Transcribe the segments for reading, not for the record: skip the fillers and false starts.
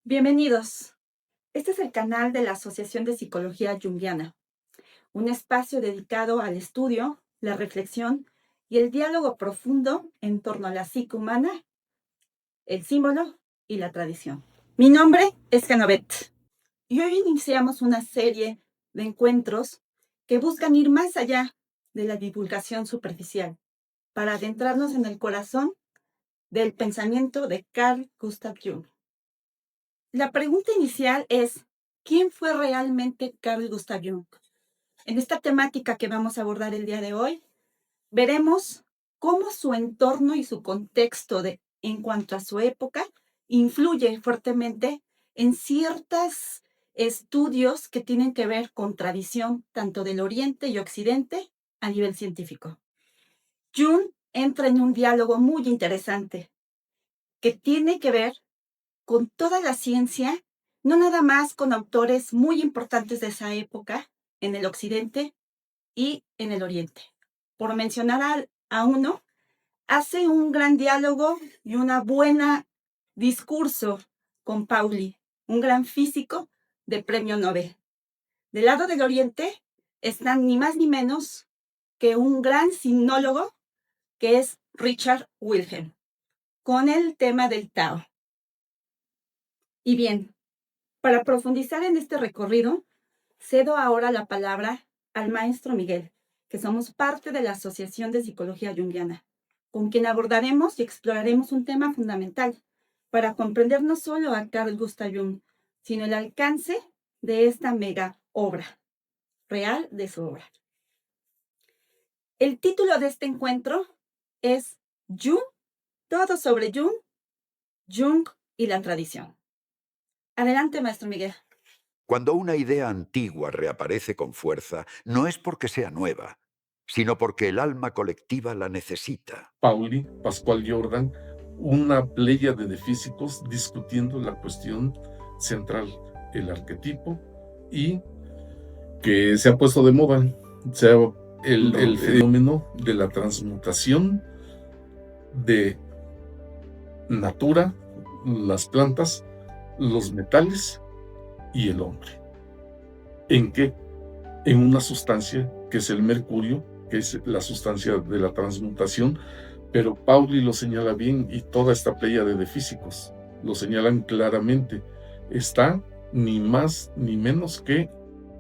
Bienvenidos. Este es el canal de la Asociación de Psicología Junguiana, un espacio dedicado al estudio, la reflexión y el diálogo profundo en torno a la psique humana, el símbolo y la tradición. Mi nombre es Canovet y hoy iniciamos una serie de encuentros que buscan ir más allá de la divulgación superficial para adentrarnos en el corazón del pensamiento de Carl Gustav Jung. La pregunta inicial es, ¿quién fue realmente Carl Gustav Jung? En esta temática que vamos a abordar el día de hoy, veremos cómo su entorno y su contexto en cuanto a su época influye fuertemente en ciertos estudios que tienen que ver con tradición tanto del Oriente y Occidente a nivel científico. Jung entra en un diálogo muy interesante que tiene que ver con toda la ciencia, no nada más con autores muy importantes de esa época en el Occidente y en el Oriente. Por mencionar a uno, hace un gran diálogo y una buena discurso con Pauli, un gran físico de premio Nobel. Del lado del Oriente están ni más ni menos que un gran sinólogo que es Richard Wilhelm, con el tema del Tao. Y bien, para profundizar en este recorrido, cedo ahora la palabra al maestro Miguel, que somos parte de la Asociación de Psicología Junguiana, con quien abordaremos y exploraremos un tema fundamental para comprender no solo a Carl Gustav Jung, sino el alcance de esta mega obra, real de su obra. El título de este encuentro es Jung, todo sobre Jung, Jung y la tradición. Adelante, maestro Miguel. Cuando una idea antigua reaparece con fuerza, no es porque sea nueva, sino porque el alma colectiva la necesita. Pauli, Pascual Jordan, una pléyade de físicos discutiendo la cuestión central, el arquetipo, y que se ha puesto de moda, el fenómeno de la transmutación de natura, las plantas, los metales y el hombre. ¿En qué? En una sustancia que es el mercurio, que es la sustancia de la transmutación, pero Pauli lo señala bien y toda esta pléyade de físicos lo señalan claramente. Está ni más ni menos que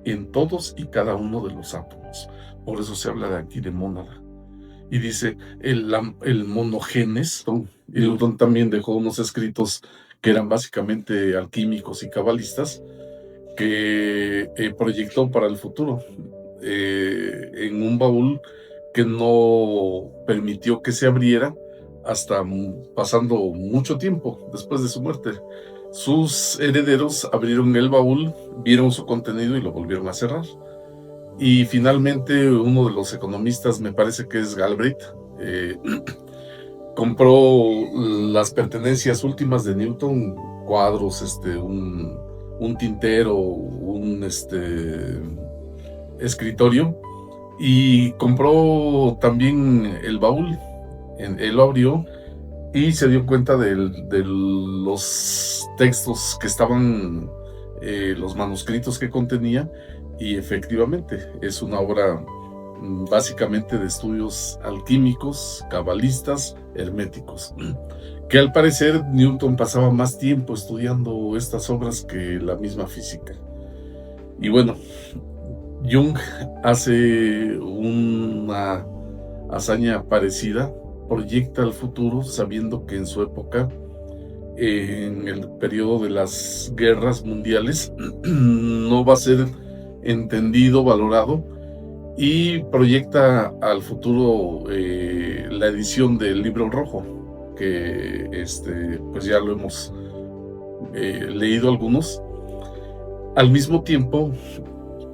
en todos y cada uno de los átomos. Por eso se habla de aquí de mónada. Y dice el monogenes. Newton también dejó unos escritos que eran básicamente alquímicos y cabalistas que proyectó para el futuro en un baúl que no permitió que se abriera hasta pasando mucho tiempo después de su muerte. Sus herederos abrieron el baúl, vieron su contenido y lo volvieron a cerrar. Y finalmente uno de los economistas, me parece que es Galbraith, compró las pertenencias últimas de Newton, cuadros, un tintero, un escritorio, y compró también el baúl. Él lo abrió y se dio cuenta de los textos que estaban, los manuscritos que contenía, y efectivamente es una obra básicamente de estudios alquímicos, cabalistas, herméticos, que al parecer Newton pasaba más tiempo estudiando estas obras que la misma física. Y bueno, Jung hace una hazaña parecida, proyecta el futuro sabiendo que en su época, en el periodo de las guerras mundiales, no va a ser entendido, valorado, y proyecta al futuro la edición del Libro Rojo, que pues ya lo hemos leído algunos. Al mismo tiempo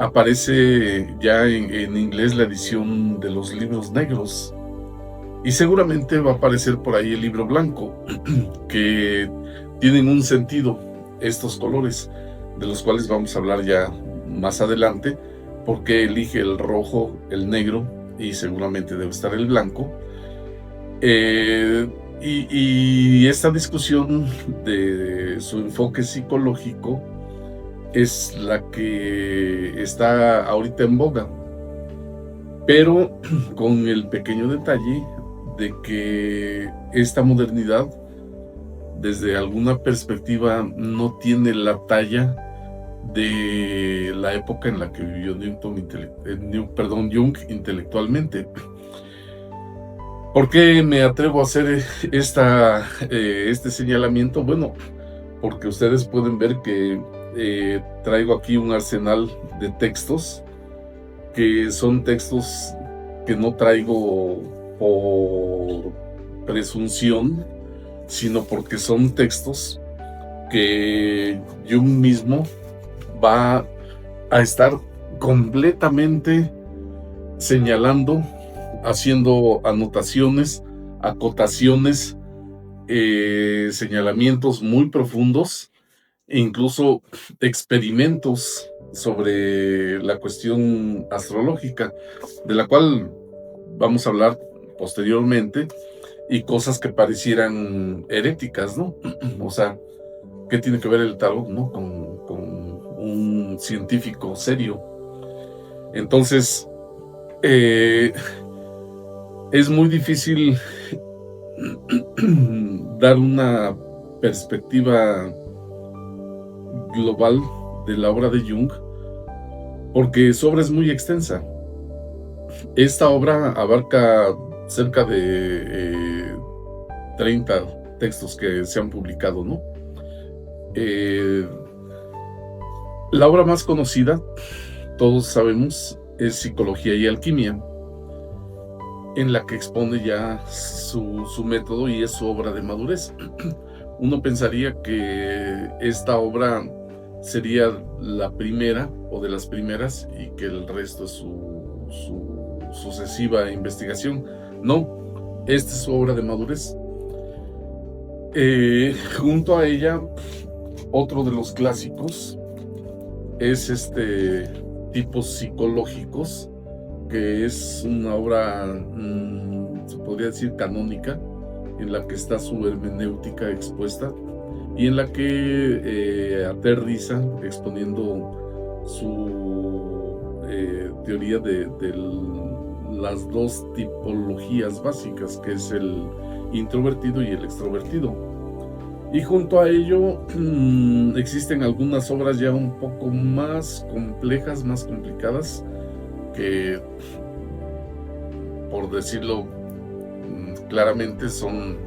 aparece ya en inglés la edición de los libros negros, y seguramente va a aparecer por ahí el libro blanco, que tienen un sentido estos colores, de los cuales vamos a hablar ya más adelante, porque elige el rojo, el negro, y seguramente debe estar el blanco. Y esta discusión de su enfoque psicológico es la que está ahorita en boga, pero con el pequeño detalle de que esta modernidad, desde alguna perspectiva, no tiene la talla de la época en la que vivió Jung intelectualmente. ¿Por qué me atrevo a hacer este señalamiento? Bueno, porque ustedes pueden ver que traigo aquí un arsenal de textos, que son textos que no traigo por presunción, sino porque son textos que Jung mismo va a estar completamente señalando, haciendo anotaciones, acotaciones, señalamientos muy profundos e incluso experimentos sobre la cuestión astrológica, de la cual vamos a hablar posteriormente, y cosas que parecieran heréticas, ¿no? O sea, ¿qué tiene que ver el tarot, ¿no? con un científico serio? Entonces, es muy difícil dar una perspectiva global de la obra de Jung, porque su obra es muy extensa. Esta obra abarca cerca de 30 textos que se han publicado, ¿no? La obra más conocida, todos sabemos, es Psicología y Alquimia, en la que expone ya su método y es su obra de madurez. Uno pensaría que esta obra sería la primera o de las primeras y que el resto es su sucesiva investigación. No, esta es su obra de madurez. Junto a ella, otro de los clásicos es Tipos psicológicos, que es una obra, se podría decir, canónica, en la que está su hermenéutica expuesta y en la que aterriza exponiendo su teoría de las dos tipologías básicas, que es el introvertido y el extrovertido. Y junto a ello existen algunas obras ya un poco más complejas, más complicadas, que, por decirlo claramente, son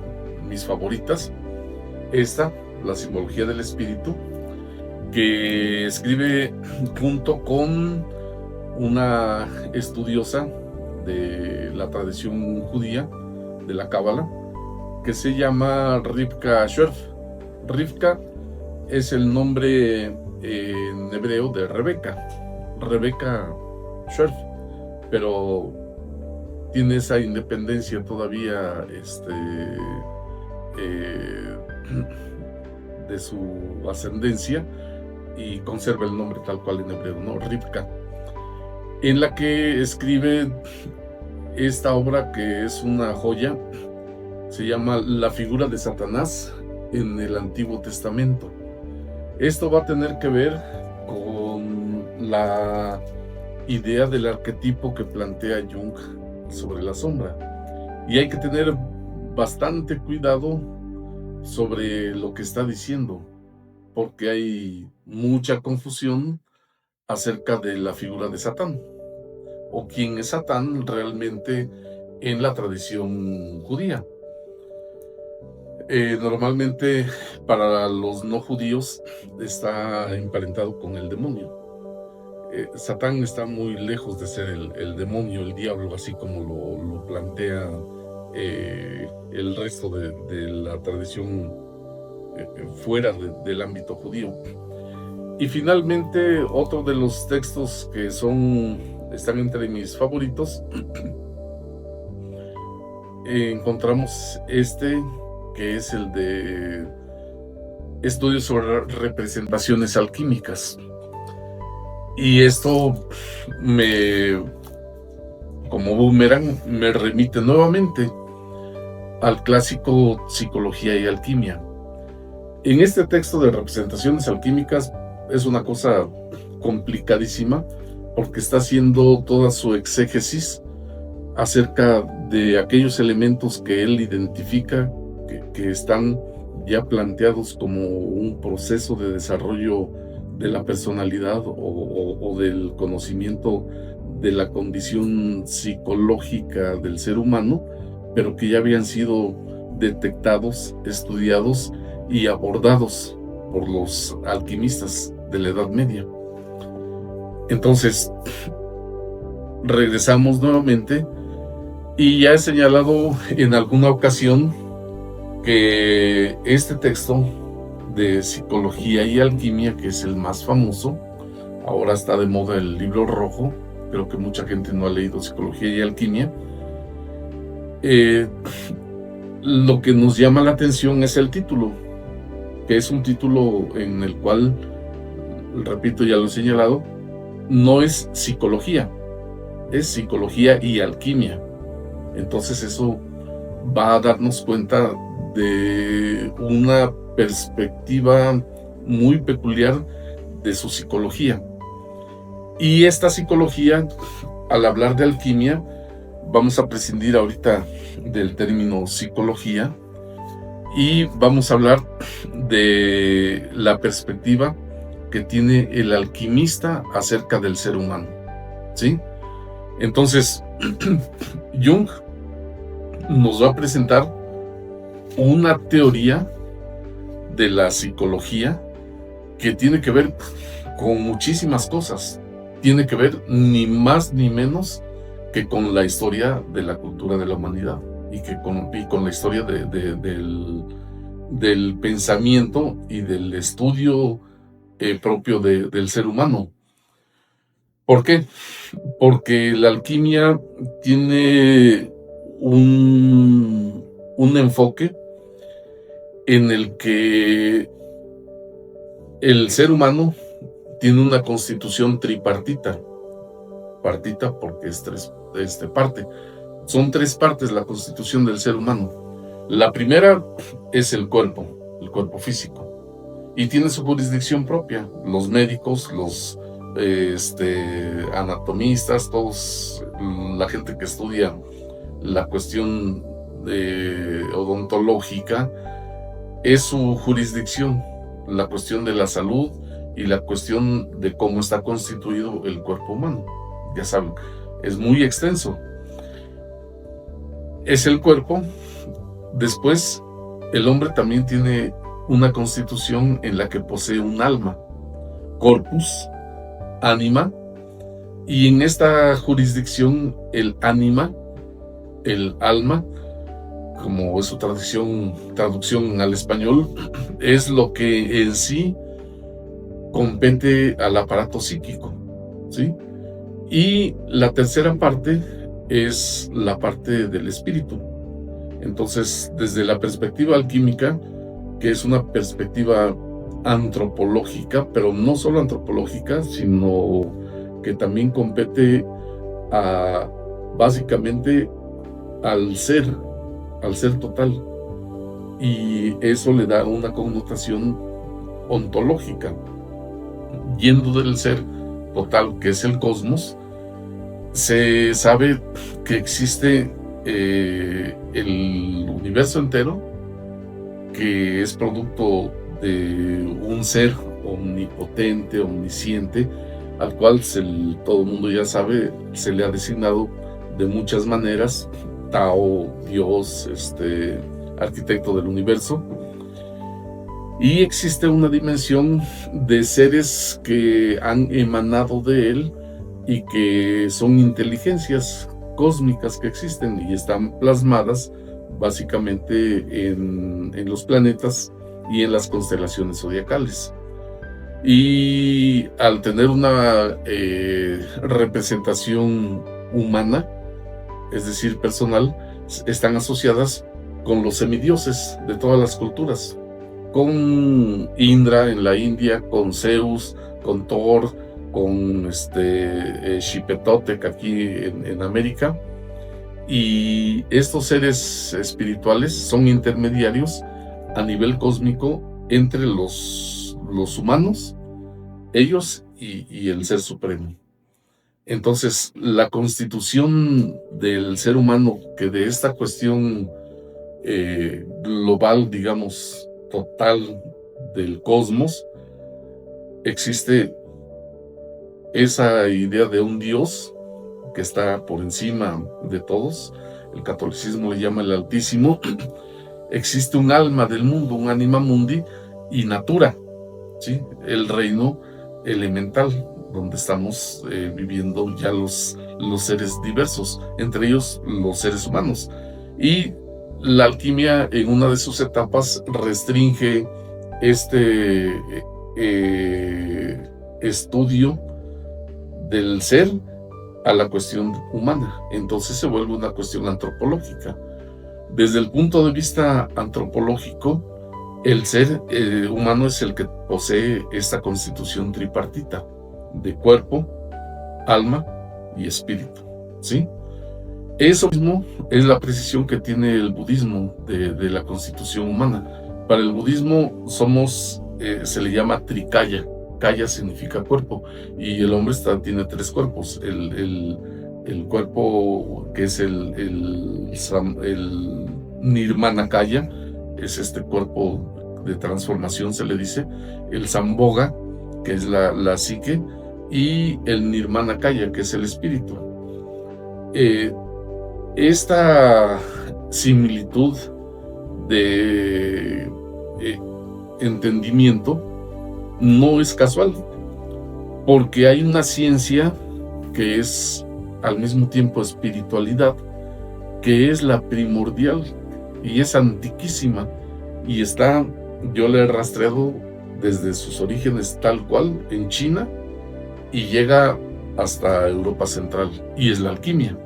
mis favoritas. Esta, La simbología del espíritu, que escribe junto con una estudiosa de la tradición judía, de la Cábala, que se llama Rivka Sherf. Rivka es el nombre en hebreo de Rebeca, Rebeca Sherf, pero tiene esa independencia todavía de su ascendencia y conserva el nombre tal cual en hebreo, ¿no? Rivka, en la que escribe esta obra que es una joya. Se llama La figura de Satanás en el Antiguo Testamento. Esto va a tener que ver con la idea del arquetipo que plantea Jung sobre la sombra. Y hay que tener bastante cuidado sobre lo que está diciendo, porque hay mucha confusión acerca de la figura de Satán, o quién es Satán realmente en la tradición judía. Normalmente para los no judíos está emparentado con el demonio. Satán está muy lejos de ser el demonio, el diablo, así como lo plantea el resto de la tradición fuera del ámbito judío. Y finalmente, otro de los textos que están entre mis favoritos, encontramos que es el de Estudios sobre representaciones alquímicas. Y esto como boomerang, me remite nuevamente al clásico Psicología y Alquimia. En este texto de representaciones alquímicas es una cosa complicadísima porque está haciendo toda su exégesis acerca de aquellos elementos que él identifica que están ya planteados como un proceso de desarrollo de la personalidad o del conocimiento de la condición psicológica del ser humano, pero que ya habían sido detectados, estudiados y abordados por los alquimistas de la Edad Media. Entonces, regresamos nuevamente y ya he señalado en alguna ocasión que este texto de Psicología y Alquimia, que es el más famoso, ahora está de moda el libro rojo, creo que mucha gente no ha leído Psicología y Alquimia, lo que nos llama la atención es el título, que es un título en el cual, repito, ya lo he señalado, no es psicología, es psicología y alquimia. Entonces eso va a darnos cuenta de una perspectiva muy peculiar de su psicología. Y esta psicología, al hablar de alquimia, vamos a prescindir ahorita del término psicología y vamos a hablar de la perspectiva que tiene el alquimista acerca del ser humano, ¿sí? Entonces, Jung nos va a presentar una teoría de la psicología que tiene que ver con muchísimas cosas. Tiene que ver ni más ni menos que con la historia de la cultura de la humanidad y con la historia del pensamiento y del estudio propio del ser humano. ¿Por qué? Porque la alquimia tiene un enfoque en el que el ser humano tiene una constitución tripartita. Partita porque es parte. Son tres partes la constitución del ser humano. La primera es el cuerpo físico, y tiene su jurisdicción propia. Los médicos, los anatomistas, todos, la gente que estudia la cuestión odontológica, es su jurisdicción, la cuestión de la salud y la cuestión de cómo está constituido el cuerpo humano. Ya saben, es muy extenso. Es el cuerpo. Después, el hombre también tiene una constitución en la que posee un alma, corpus, ánima, y en esta jurisdicción el ánima, el alma, como es su traducción al español, es lo que en sí compete al aparato psíquico, ¿sí? Y la tercera parte es la parte del espíritu. Entonces, desde la perspectiva alquímica, que es una perspectiva antropológica, pero no solo antropológica, sino que también compete básicamente al ser total. Y eso le da una connotación ontológica. Yendo del ser total, que es el cosmos, se sabe que existe el universo entero, que es producto de un ser omnipotente, omnisciente, al cual todo el mundo ya sabe, se le ha designado de muchas maneras: Tao, Dios, arquitecto del universo. Y existe una dimensión de seres que han emanado de él y que son inteligencias cósmicas que existen y están plasmadas básicamente en los planetas y en las constelaciones zodiacales. Y al tener una representación humana, es decir, personal, están asociadas con los semidioses de todas las culturas, con Indra en la India, con Zeus, con Thor, con Xipetotec aquí en América, Y estos seres espirituales son intermediarios a nivel cósmico entre los humanos, ellos y el Ser Supremo. Entonces, la constitución del ser humano, que de esta cuestión global, digamos, total del cosmos, existe esa idea de un Dios que está por encima de todos. El catolicismo le llama el Altísimo. Existe un alma del mundo, un anima mundi, y natura, ¿sí? El reino elemental, donde estamos viviendo ya los seres diversos, entre ellos los seres humanos. Y la alquimia, en una de sus etapas, restringe este estudio del ser a la cuestión humana. Entonces se vuelve una cuestión antropológica. Desde el punto de vista antropológico, el ser humano es el que posee esta constitución tripartita de cuerpo, alma y espíritu, ¿sí? Eso mismo es la precisión que tiene el budismo de la constitución humana. Para el budismo se le llama trikaya. Kaya significa cuerpo, y el hombre tiene tres cuerpos. El cuerpo que es el Nirmanakaya, es este cuerpo de transformación, se le dice. El Sambhoga, que es la psique, y el Nirmanakaya, que es el espíritu. Esta similitud de entendimiento no es casual, porque hay una ciencia que es al mismo tiempo espiritualidad, que es la primordial y es antiquísima, y yo la he rastreado desde sus orígenes tal cual en China y llega hasta Europa Central, y es la alquimia.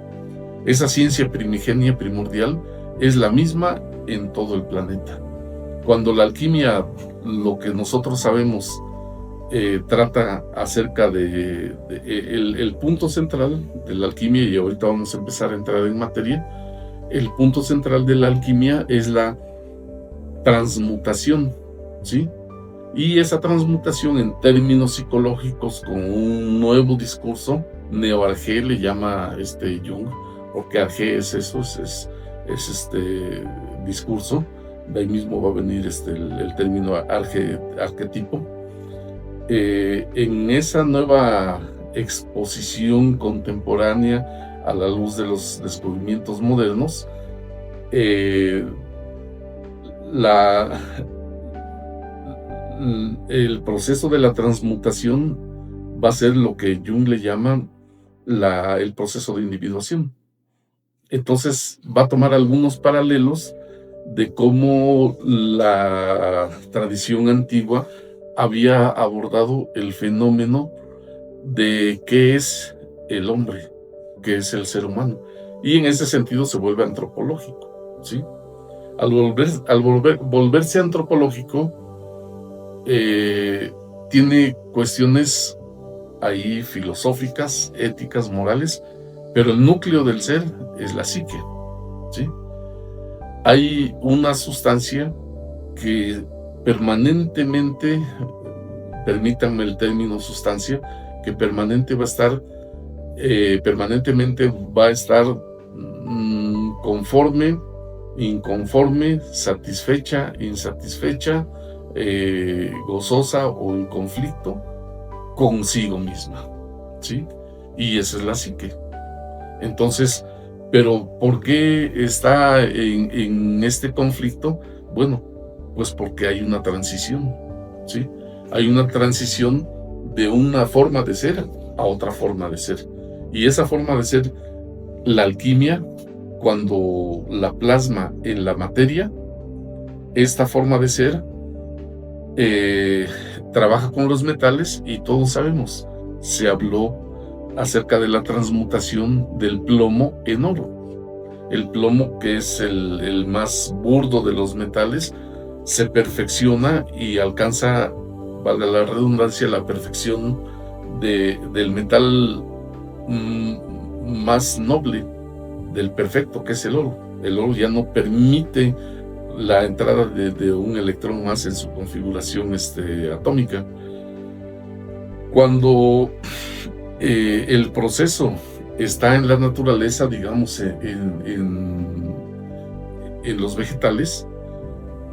Esa ciencia primigenia primordial es la misma en todo el planeta. Cuando la alquimia, lo que nosotros sabemos, trata acerca de el punto central de la alquimia, y ahorita vamos a empezar a entrar en materia. El punto central de la alquimia es la transmutación, ¿sí? Y esa transmutación, en términos psicológicos, con un nuevo discurso, neo-Arge le llama Jung, porque Arge es eso, es este discurso. De ahí mismo va a venir el término arquetipo. En esa nueva exposición contemporánea a la luz de los descubrimientos modernos, el proceso de la transmutación va a ser lo que Jung le llama el proceso de individuación. Entonces va a tomar algunos paralelos de cómo la tradición antigua había abordado el fenómeno de qué es el hombre, qué es el ser humano, y en ese sentido se vuelve antropológico, ¿sí? Al volverse antropológico, tiene cuestiones ahí filosóficas, éticas, morales, pero el núcleo del ser es la psique, ¿sí? Hay una sustancia que permanentemente, permítanme el término sustancia, que permanentemente va a estar conforme, inconforme, satisfecha, insatisfecha, gozosa o en conflicto consigo misma, ¿sí? Y esa es la psique. Entonces, pero ¿por qué está en este conflicto? Bueno, pues porque hay una transición, ¿sí? Hay una transición de una forma de ser a otra forma de ser. Y esa forma de ser, la alquimia, cuando la plasma en la materia, esta forma de ser trabaja con los metales, y todos sabemos, se habló acerca de la transmutación del plomo en oro. El plomo, que es el más burdo de los metales, se perfecciona y alcanza, valga la redundancia, la perfección del metal más noble del perfecto, que es el oro. El oro ya no permite la entrada de un electrón más en su configuración atómica. Cuando el proceso está en la naturaleza, digamos, en los vegetales,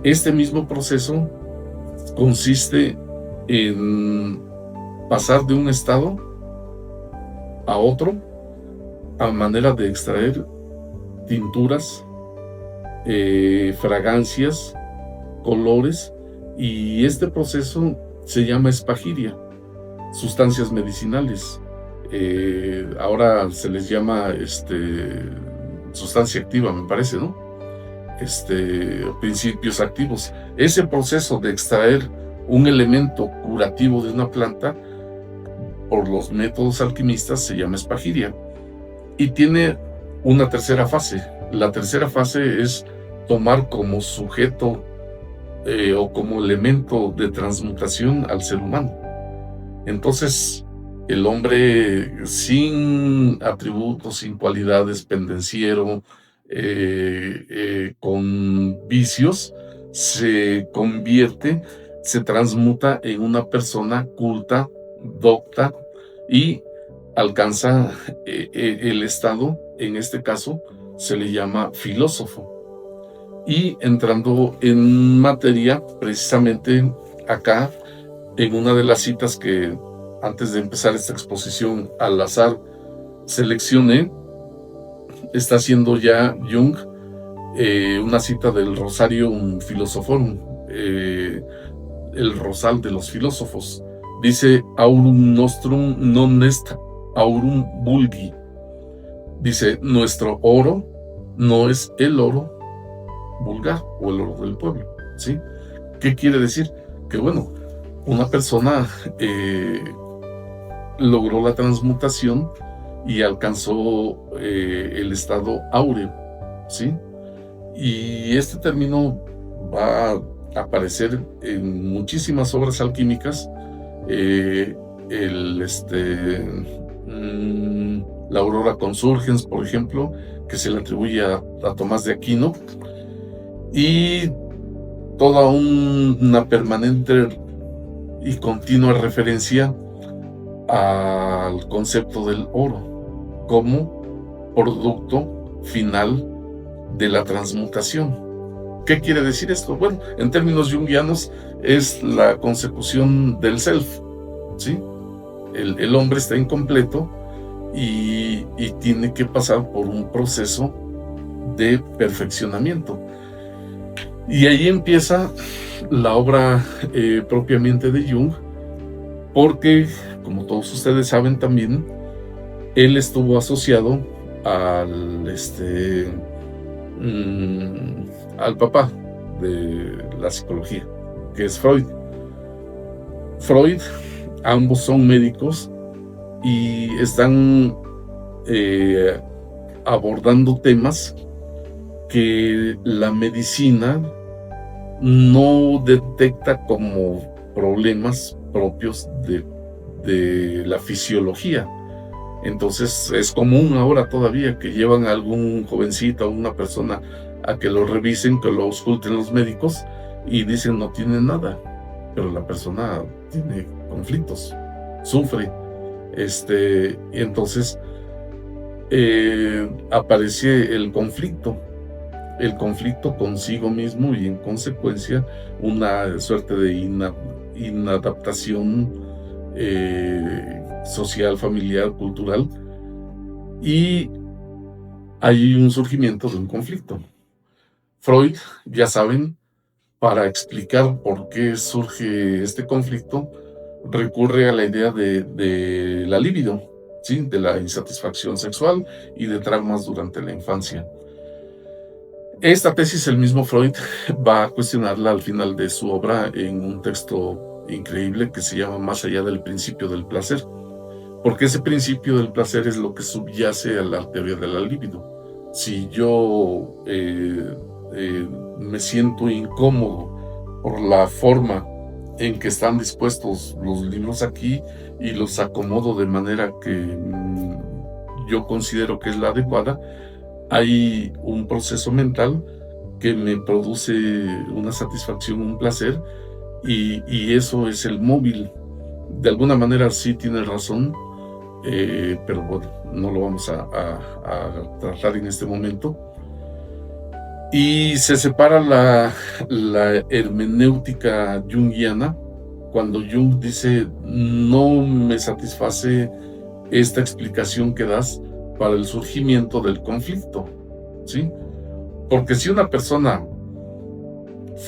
este mismo proceso consiste en pasar de un estado a otro a manera de extraer tinturas, fragancias, colores, y este proceso se llama espagiria, sustancias medicinales. Ahora se les llama sustancia activa, me parece, ¿no? Principios activos. Ese proceso de extraer un elemento curativo de una planta por los métodos alquimistas se llama espagiria, y tiene una tercera fase. La tercera fase es tomar como sujeto o como elemento de transmutación al ser humano. Entonces, el hombre sin atributos, sin cualidades, pendenciero, con vicios, se convierte, se transmuta en una persona culta, docta, y alcanza el estado, en este caso se le llama filósofo. Y entrando en materia, precisamente acá, en una de las citas que antes de empezar esta exposición al azar seleccioné, está haciendo ya Jung una cita del Rosarium Philosophorum, el rosal de los filósofos. Dice: aurum nostrum non est aurum vulgi. Dice: nuestro oro no es el oro vulgar o el oro del pueblo, ¿sí? ¿Qué quiere decir? Que bueno, una persona logró la transmutación y alcanzó el estado áureo, ¿sí? Y este término va a aparecer en muchísimas obras alquímicas. La Aurora Consurgens, por ejemplo, que se le atribuye a Tomás de Aquino, y toda una permanente y continua referencia al concepto del oro como producto final de la transmutación. ¿Qué quiere decir esto? Bueno, en términos junguianos es la consecución del self, ¿sí? El hombre está incompleto y tiene que pasar por un proceso de perfeccionamiento. Y ahí empieza la obra propiamente de Jung, porque, como todos ustedes saben también, él estuvo asociado al papá de la psicología, que es Freud. Ambos son médicos y están abordando temas que la medicina no detecta como problemas propios de la fisiología. Entonces es común ahora todavía que llevan a algún jovencito o una persona a que lo revisen, que lo ausculten los médicos, y dicen no tiene nada, pero la persona tiene conflictos, sufre. Y entonces aparece el conflicto consigo mismo, y en consecuencia una suerte de inadaptación social, familiar, cultural, y hay un surgimiento de un conflicto. Freud, ya saben, para explicar por qué surge este conflicto, recurre a la idea de la libido, ¿sí? De la insatisfacción sexual y de traumas durante la infancia. Esta tesis el mismo Freud va a cuestionarla al final de su obra en un texto increíble que se llama Más allá del principio del placer, porque ese principio del placer es lo que subyace a la teoría de la libido. Si yo me siento incómodo por la forma en que están dispuestos los libros aquí y los acomodo de manera que yo considero que es la adecuada, hay un proceso mental que me produce una satisfacción, un placer, y eso es el móvil. De alguna manera sí tiene razón, pero bueno, no lo vamos a tratar en este momento. Y se separa la hermenéutica junguiana cuando Jung dice: no me satisface esta explicación que das para el surgimiento del conflicto, ¿sí? Porque si una persona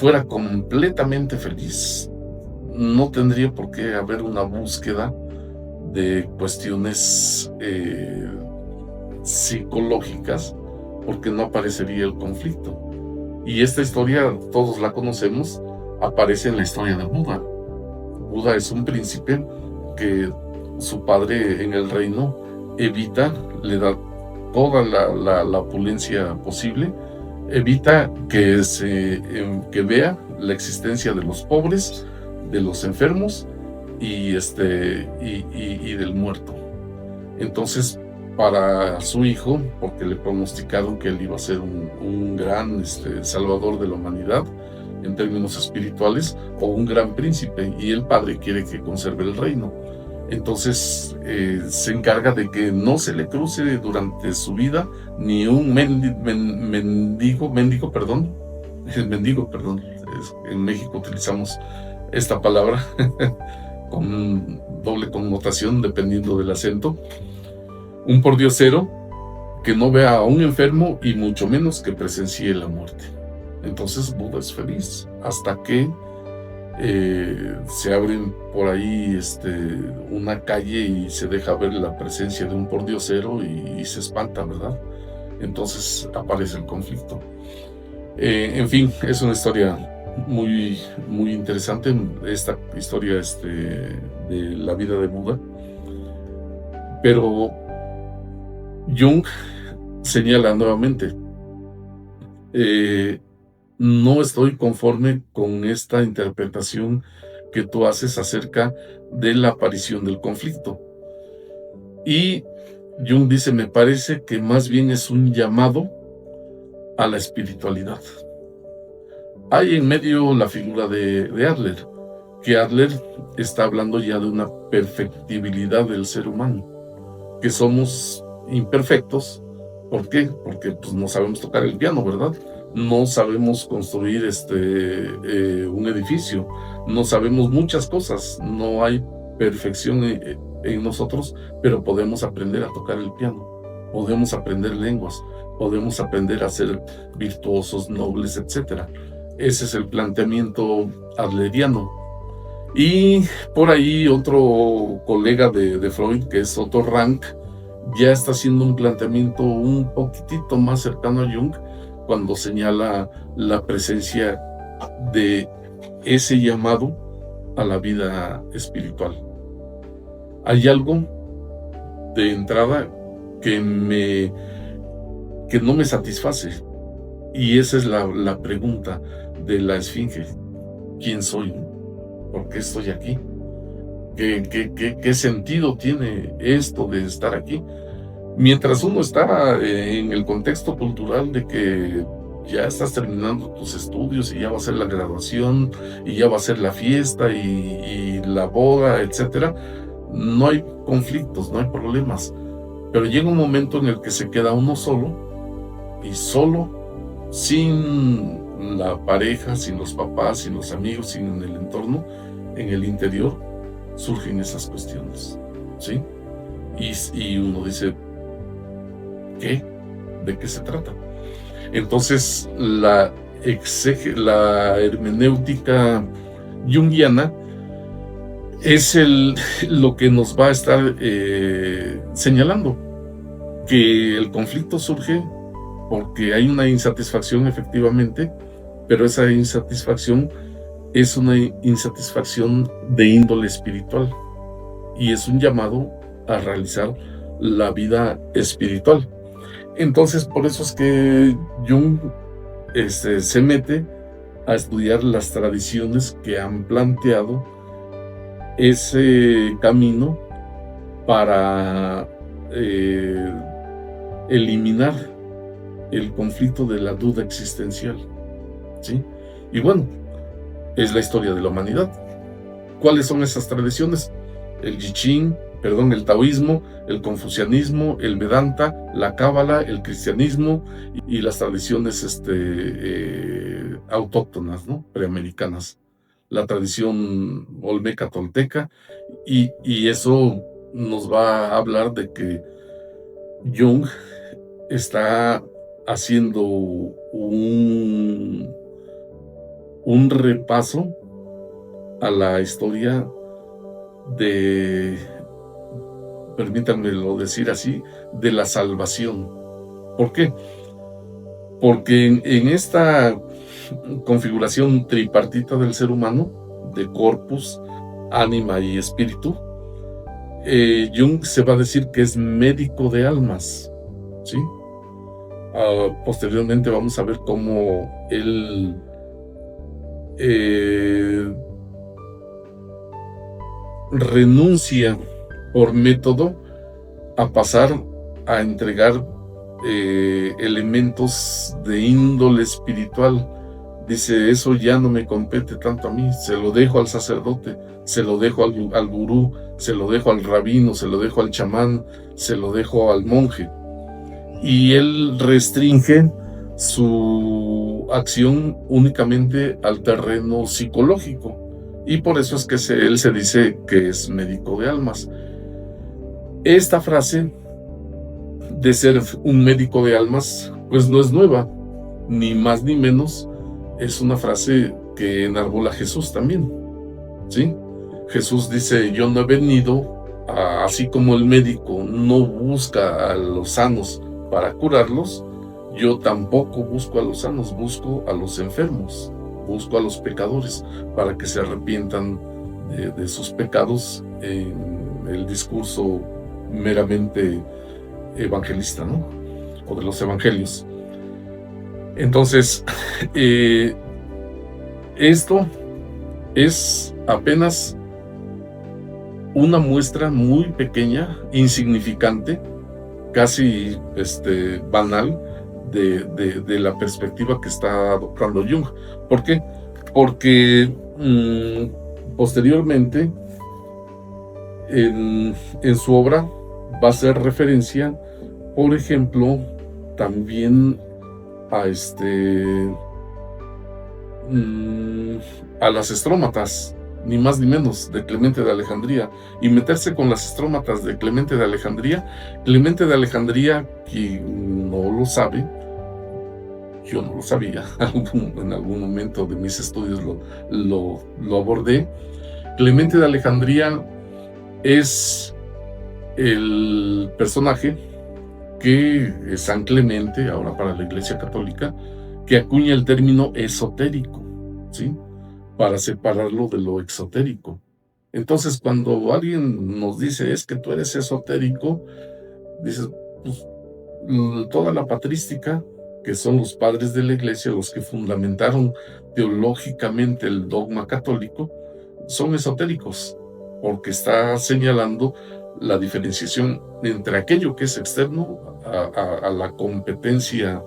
fuera completamente feliz, no tendría por qué haber una búsqueda de cuestiones psicológicas, porque no aparecería el conflicto. Y esta historia, todos la conocemos, aparece en la historia de Buda. Buda es un príncipe que su padre en el reino evita, le da toda la opulencia posible, evita que vea la existencia de los pobres, de los enfermos y del muerto. Entonces, para su hijo, porque le pronosticaron que él iba a ser un gran salvador de la humanidad en términos espirituales, o un gran príncipe, y el padre quiere que conserve el reino. Entonces se encarga de que no se le cruce durante su vida ni un mendigo, perdón. En México utilizamos esta palabra con doble connotación dependiendo del acento. Un pordiosero que no vea a un enfermo y mucho menos que presencie la muerte. Entonces Buda es feliz hasta que se abren por ahí una calle y se deja ver la presencia de un pordiosero y se espanta, ¿verdad? Entonces aparece el conflicto. En fin, es una historia muy, muy interesante, esta historia de la vida de Buda. Pero Jung señala nuevamente: no estoy conforme con esta interpretación que tú haces acerca de la aparición del conflicto. Y Jung dice: me parece que más bien es un llamado a la espiritualidad. Hay en medio la figura de Adler, que Adler está hablando ya de una perfectibilidad del ser humano, que somos imperfectos. ¿Por qué? Porque pues, no sabemos tocar el piano, ¿verdad? No sabemos construir un edificio, no sabemos muchas cosas, no hay perfección en nosotros, pero podemos aprender a tocar el piano, podemos aprender lenguas, podemos aprender a ser virtuosos, nobles, etc. Ese es el planteamiento adleriano. Y por ahí otro colega de Freud, que es Otto Rank, ya está haciendo un planteamiento un poquitito más cercano a Jung, cuando señala la presencia de ese llamado a la vida espiritual. Hay algo de entrada que no me satisface, y esa es la pregunta de la esfinge: ¿quién soy? ¿Por qué estoy aquí? ¿Qué sentido tiene esto de estar aquí? Mientras uno está en el contexto cultural de que ya estás terminando tus estudios y ya va a ser la graduación y ya va a ser la fiesta y la boda, etc., no hay conflictos, no hay problemas. Pero llega un momento en el que se queda uno solo, y solo, sin la pareja, sin los papás, sin los amigos, sin el entorno, en el interior surgen esas cuestiones, ¿sí? Y uno dice: ¿qué? ¿De qué se trata? Entonces la hermenéutica junguiana es lo que nos va a estar señalando, que el conflicto surge porque hay una insatisfacción, efectivamente, pero esa insatisfacción es una insatisfacción de índole espiritual, y es un llamado a realizar la vida espiritual. Entonces, por eso es que Jung se mete a estudiar las tradiciones que han planteado ese camino para eliminar el conflicto de la duda existencial, ¿sí? Y bueno, es la historia de la humanidad. ¿Cuáles son esas tradiciones? El el taoísmo, el confucianismo, el Vedanta, la cábala, el cristianismo y las tradiciones autóctonas, ¿no? Preamericanas, la tradición olmeca tolteca, y eso nos va a hablar de que Jung está haciendo un repaso a la historia de, permítanmelo decir así, de la salvación. ¿Por qué? Porque en esta configuración tripartita del ser humano, de corpus, ánima y espíritu, Jung se va a decir que es médico de almas, ¿sí? Posteriormente vamos a ver cómo él renuncia por método a pasar a entregar elementos de índole espiritual. Dice, eso ya no me compete tanto a mí, se lo dejo al sacerdote, se lo dejo al gurú, se lo dejo al rabino, se lo dejo al chamán, se lo dejo al monje. Y él restringe su acción únicamente al terreno psicológico. Y por eso es que él se dice que es médico de almas. Esta frase de ser un médico de almas, pues no es nueva, ni más ni menos. Es una frase que enarbola Jesús también, ¿sí? Jesús dice, yo no he venido, así como el médico no busca a los sanos para curarlos, yo tampoco busco a los sanos, busco a los enfermos, busco a los pecadores para que se arrepientan de sus pecados en el discurso meramente evangelista, ¿no? O de los evangelios. Entonces, esto es apenas una muestra muy pequeña, insignificante, casi banal, de la perspectiva que está adoptando Jung. ¿Por qué? Porque posteriormente en su obra va a hacer referencia, por ejemplo, también a las estrómatas, ni más ni menos, de Clemente de Alejandría, y meterse con las estrómatas de Clemente de Alejandría. Clemente de Alejandría, quien no lo sabe, yo no lo sabía, en algún momento de mis estudios lo abordé. Clemente de Alejandría es el personaje que es San Clemente, ahora para la Iglesia Católica, que acuña el término esotérico, ¿sí? Para separarlo de lo exotérico. Entonces, cuando alguien nos dice, es que tú eres esotérico, dices, pues, toda la patrística, que son los padres de la Iglesia, los que fundamentaron teológicamente el dogma católico, son esotéricos, porque está señalando la diferenciación entre aquello que es externo a la competencia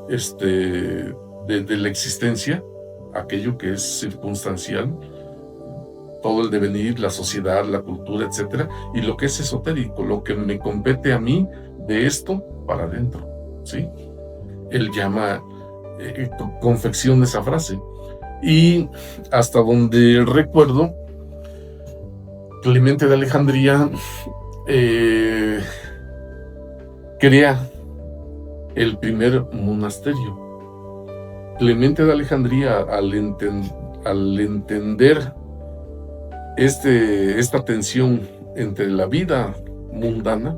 de la existencia, aquello que es circunstancial, todo el devenir, la sociedad, la cultura, etcétera, y lo que es esotérico, lo que me compete a mí de esto para adentro, ¿sí? Él llama, confecciona esa frase. Y hasta donde recuerdo, Clemente de Alejandría crea el primer monasterio. Clemente de Alejandría, al entender esta tensión entre la vida mundana,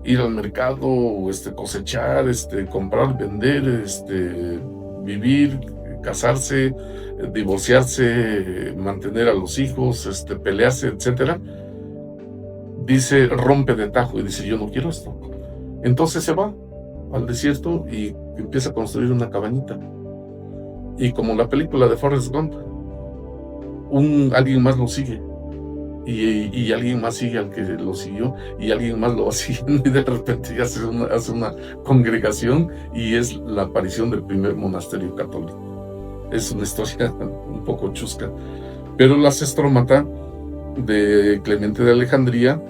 ir al mercado, cosechar, comprar, vender, vivir, casarse, divorciarse, mantener a los hijos, pelearse, etcétera, dice, rompe de tajo y dice, yo no quiero esto. Entonces se va al desierto y empieza a construir una cabañita. Y como la película de Forrest Gump, alguien más lo sigue y alguien más sigue al que lo siguió, y alguien más lo va siguiendo, y de repente ya hace una congregación, y es la aparición del primer monasterio católico. Es una historia un poco chusca. Pero las Strómata de Clemente de Alejandría,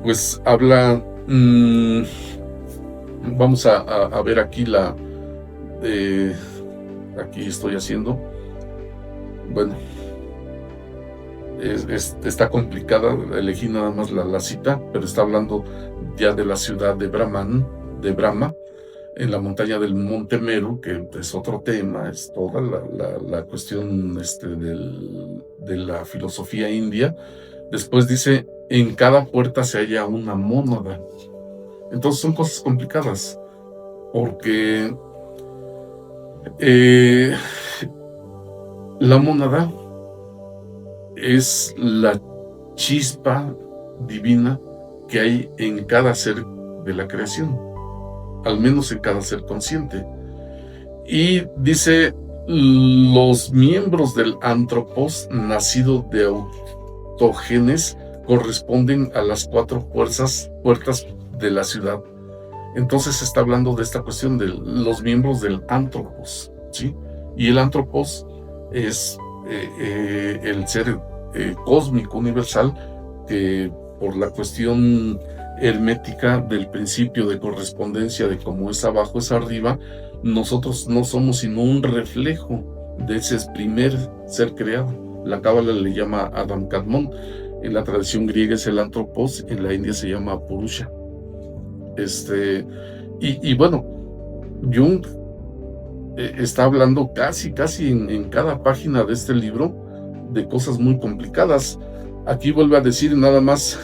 pues habla, vamos a ver aquí aquí estoy haciendo, bueno, está complicada, elegí nada más la cita, pero está hablando ya de la ciudad de Brahma, en la montaña del Monte Meru, que es otro tema, es toda la cuestión de la filosofía india. Después dice, en cada puerta se halla una mónada. Entonces son cosas complicadas, porque la mónada es la chispa divina que hay en cada ser de la creación, al menos en cada ser consciente. Y dice, los miembros del antropos nacido de autógenes corresponden a las 4 puertas de la ciudad. Entonces está hablando de esta cuestión de los miembros del antropos, ¿sí? Y el antropos es el ser cósmico universal, que por la cuestión hermética del principio de correspondencia de cómo es abajo es arriba, nosotros no somos sino un reflejo de ese primer ser creado. La Cábala le llama Adam Kadmon, en la tradición griega es el antropos, en la India se llama Purusha. Y bueno, Jung está hablando casi en cada página de este libro de cosas muy complicadas. Aquí vuelve a decir nada más,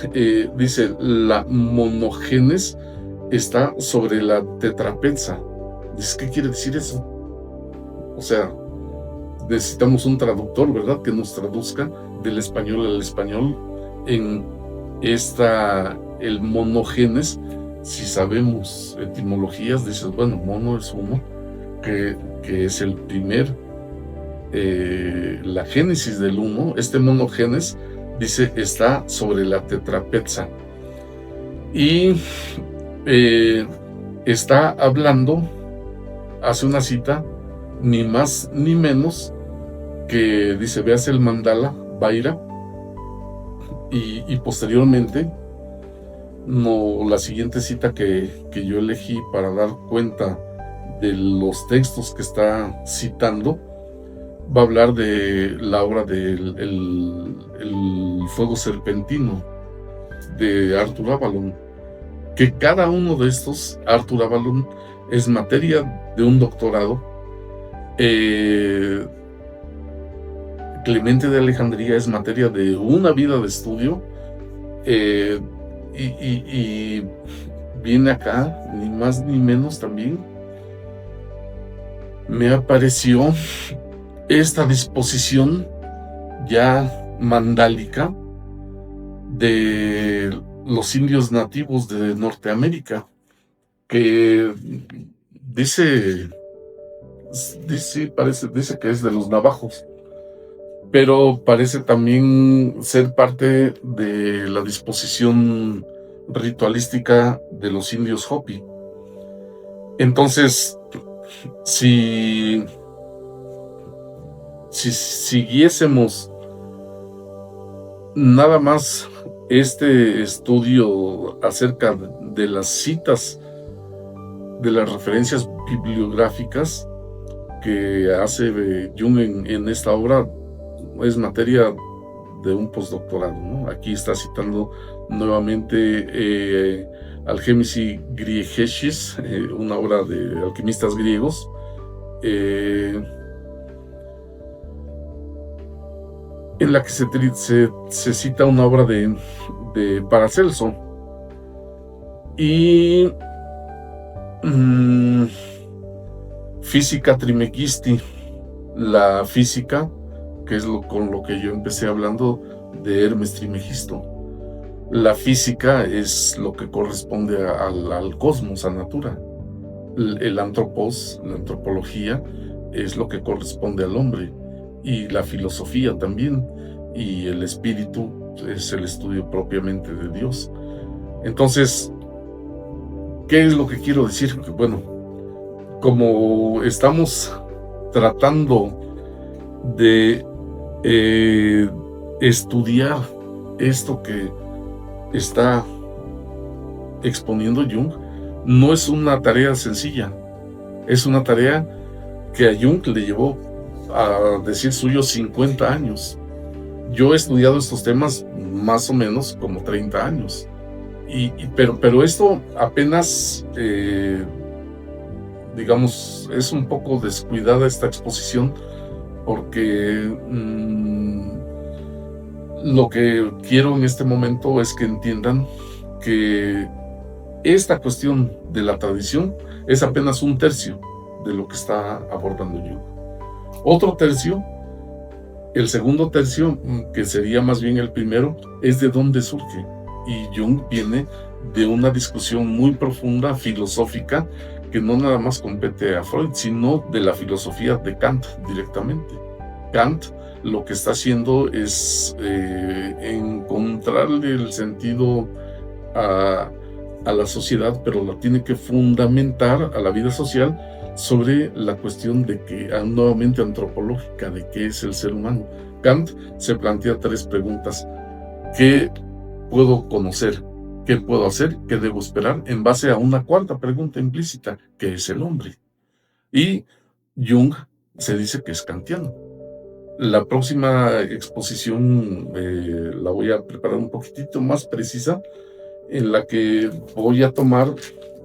dice, la monogénes está sobre la tetrapelsa. Dice, ¿qué quiere decir eso? O sea, necesitamos un traductor, ¿verdad?, que nos traduzca del español al español en el monogénes. Si sabemos etimologías, dices, bueno, mono es uno, que es el primer, la génesis del uno. Este monogénes, dice, está sobre la tetrapelsa. Y está hablando, hace una cita, ni más ni menos que, dice, veas el mandala, Vaira, y posteriormente, la siguiente cita que yo elegí para dar cuenta de los textos que está citando, va a hablar de la obra del el fuego serpentino de Arthur Avalon, que cada uno de estos, Arthur Avalon, es materia de un doctorado. Clemente de Alejandría es materia de una vida de estudio, y viene acá, ni más ni menos también, me apareció esta disposición ya mandálica de los indios nativos de Norteamérica, que dice que es de los navajos, pero parece también ser parte de la disposición ritualística de los indios Hopi. Entonces, si siguiésemos nada más este estudio acerca de las citas, de las referencias bibliográficas que hace Jung en esta obra, es materia de un postdoctorado, ¿no? Aquí está citando nuevamente Alchemici Griegeshis, una obra de alquimistas griegos, en la que se cita una obra de Paracelso. Y Física Trimequisti, la física, que es con lo que yo empecé hablando de Hermes Trimegisto. La física es lo que corresponde al cosmos, a natura. El antropos, la antropología, es lo que corresponde al hombre. Y la filosofía también. Y el espíritu es el estudio propiamente de Dios. Entonces, ¿qué es lo que quiero decir? Bueno, como estamos tratando de estudiar esto que está exponiendo Jung, no es una tarea sencilla, es una tarea que a Jung le llevó, a decir suyo, 50 años. Yo he estudiado estos temas más o menos como 30 años, pero esto apenas, digamos, es un poco descuidada esta exposición, porque lo que quiero en este momento es que entiendan que esta cuestión de la tradición es apenas un tercio de lo que está abordando Jung. Otro tercio, el segundo tercio, que sería más bien el primero, es de dónde surge. Y Jung viene de una discusión muy profunda, filosófica, que no nada más compete a Freud, sino de la filosofía de Kant directamente. Kant lo que está haciendo es encontrarle el sentido a la sociedad, pero la tiene que fundamentar a la vida social sobre la cuestión de que, nuevamente antropológica, de qué es el ser humano. Kant se plantea 3 preguntas: ¿qué puedo conocer? ¿Qué puedo hacer? ¿Qué debo esperar? En base a una 4ª pregunta implícita: ¿qué es el hombre? Y Jung se dice que es kantiano. La próxima exposición la voy a preparar un poquitito más precisa, en la que voy a tomar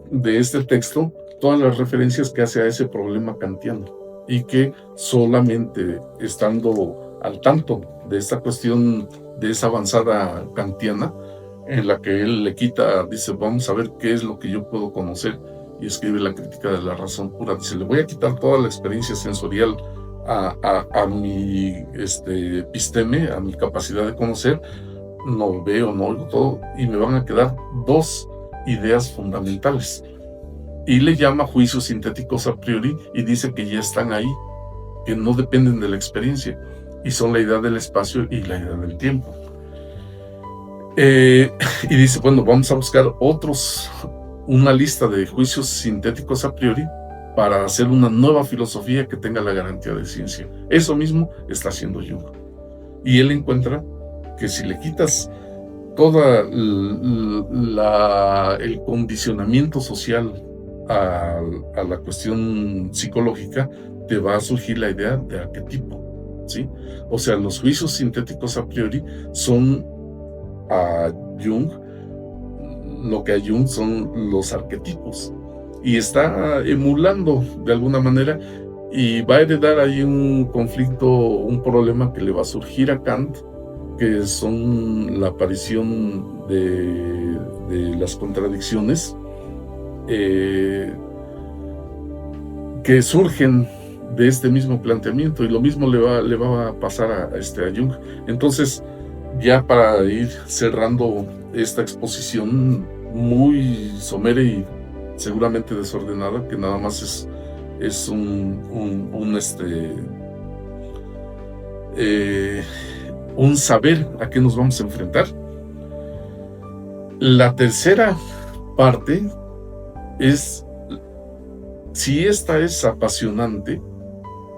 de este texto todas las referencias que hace a ese problema kantiano, y que solamente estando al tanto de esta cuestión, de esa avanzada kantiana, en la que él le quita, dice, vamos a ver qué es lo que yo puedo conocer, y escribe la crítica de la razón pura. Dice, le voy a quitar toda la experiencia sensorial a mi episteme, a mi capacidad de conocer. No veo, no oigo todo, y me van a quedar 2 ideas fundamentales. Y le llama juicios sintéticos a priori, y dice que ya están ahí, que no dependen de la experiencia, y son la idea del espacio y la idea del tiempo. Y dice, bueno, vamos a buscar una lista de juicios sintéticos a priori para hacer una nueva filosofía que tenga la garantía de ciencia. Eso mismo está haciendo Jung. Y él encuentra que si le quitas toda el condicionamiento social a la cuestión psicológica, te va a surgir la idea de arquetipo, ¿sí? O sea, los juicios sintéticos a priori son a Jung, lo que a Jung son los arquetipos, y está emulando de alguna manera, y va a heredar ahí un conflicto, un problema que le va a surgir a Kant, que son la aparición de las contradicciones que surgen de este mismo planteamiento, y lo mismo le va a pasar a Jung. Entonces, ya para ir cerrando esta exposición muy somera y seguramente desordenada, que nada más es un saber a qué nos vamos a enfrentar. La tercera parte es, si esta es apasionante,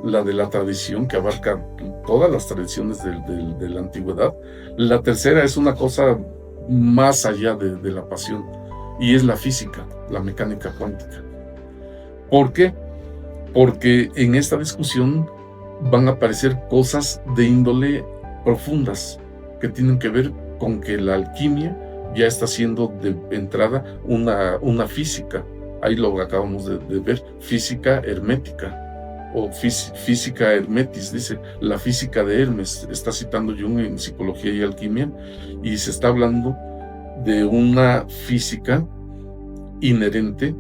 la de la tradición, que abarca todas las tradiciones de la antigüedad, la tercera es una cosa más allá de la pasión, y es la física, la mecánica cuántica. ¿Por qué? Porque en esta discusión van a aparecer cosas de índole profundas, que tienen que ver con que la alquimia ya está siendo de entrada una física. Ahí lo acabamos de ver, física hermética, o física hermetis, dice, la física de Hermes, está citando Jung en Psicología y Alquimia, y se está hablando de una física inherente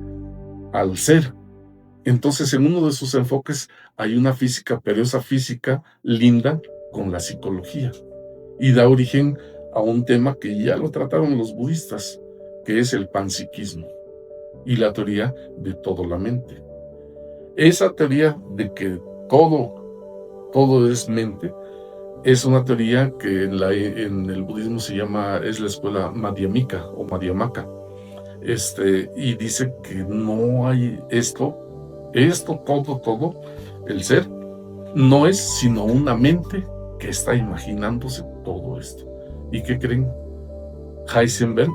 al ser. Entonces, en uno de sus enfoques hay una física, pero esa física linda con la psicología, y da origen a un tema que ya lo trataron los budistas, que es el panpsiquismo y la teoría de todo la mente. Esa teoría de que todo es mente Es una teoría que en el budismo es la escuela Madhyamika o Madhyamaka. Y dice que no hay todo, el ser, no es sino una mente que está imaginándose todo esto. ¿Y qué creen? Heisenberg,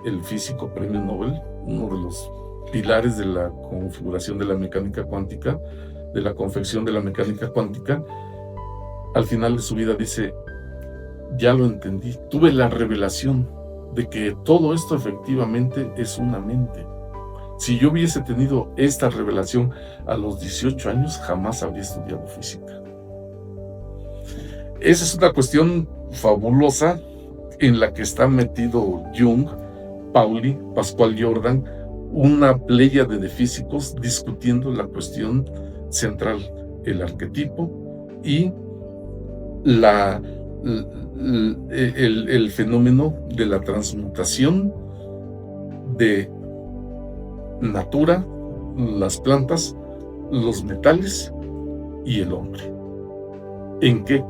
el físico premio Nobel, uno de los pilares de la configuración de la mecánica cuántica, de la confección de la mecánica cuántica, al final de su vida dice: ya lo entendí, tuve la revelación de que todo esto efectivamente es una mente. Si yo hubiese tenido esta revelación a los 18 años, jamás habría estudiado física. Esa es una cuestión fabulosa en la que está metido Jung, Pauli, Pascual Jordan, una pléyade de físicos discutiendo la cuestión central, el arquetipo y el fenómeno de la transmutación de natura, las plantas, los metales y el hombre. ¿En qué?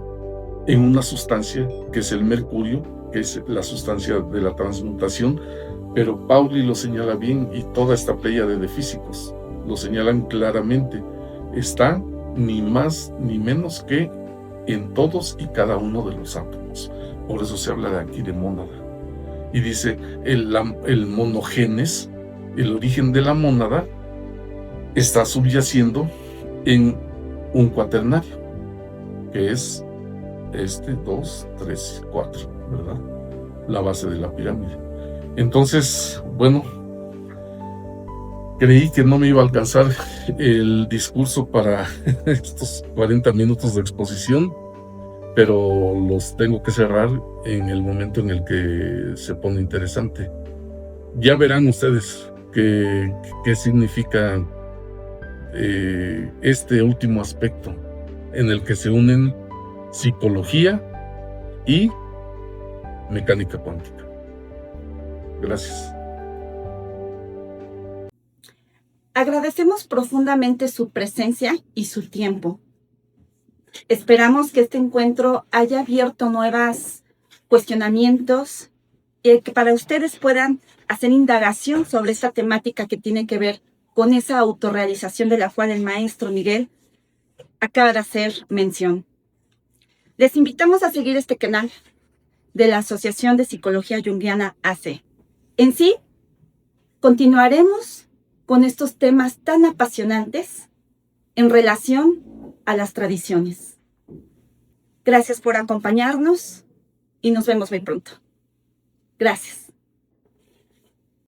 En una sustancia que es el mercurio, que es la sustancia de la transmutación, pero Pauli lo señala bien y toda esta pléyade de físicos lo señalan claramente. Está ni más ni menos que en todos y cada uno de los átomos. Por eso se habla de aquí de mónada. Y dice, el monogenes, el origen de la mónada, está subyaciendo en un cuaternario, que es 2, 3, 4, ¿verdad? La base de la pirámide. Entonces, bueno, creí que no me iba a alcanzar el discurso para estos 40 minutos de exposición, pero los tengo que cerrar en el momento en el que se pone interesante. Ya verán ustedes qué significa este último aspecto en el que se unen psicología y mecánica cuántica. Gracias. Agradecemos profundamente su presencia y su tiempo. Esperamos que este encuentro haya abierto nuevos cuestionamientos y que para ustedes puedan hacer indagación sobre esta temática que tiene que ver con esa autorrealización de la cual el maestro Miguel acaba de hacer mención. Les invitamos a seguir este canal de la Asociación de Psicología Junguiana AC. En sí, continuaremos con estos temas tan apasionantes en relación a las tradiciones. Gracias por acompañarnos y nos vemos muy pronto. Gracias.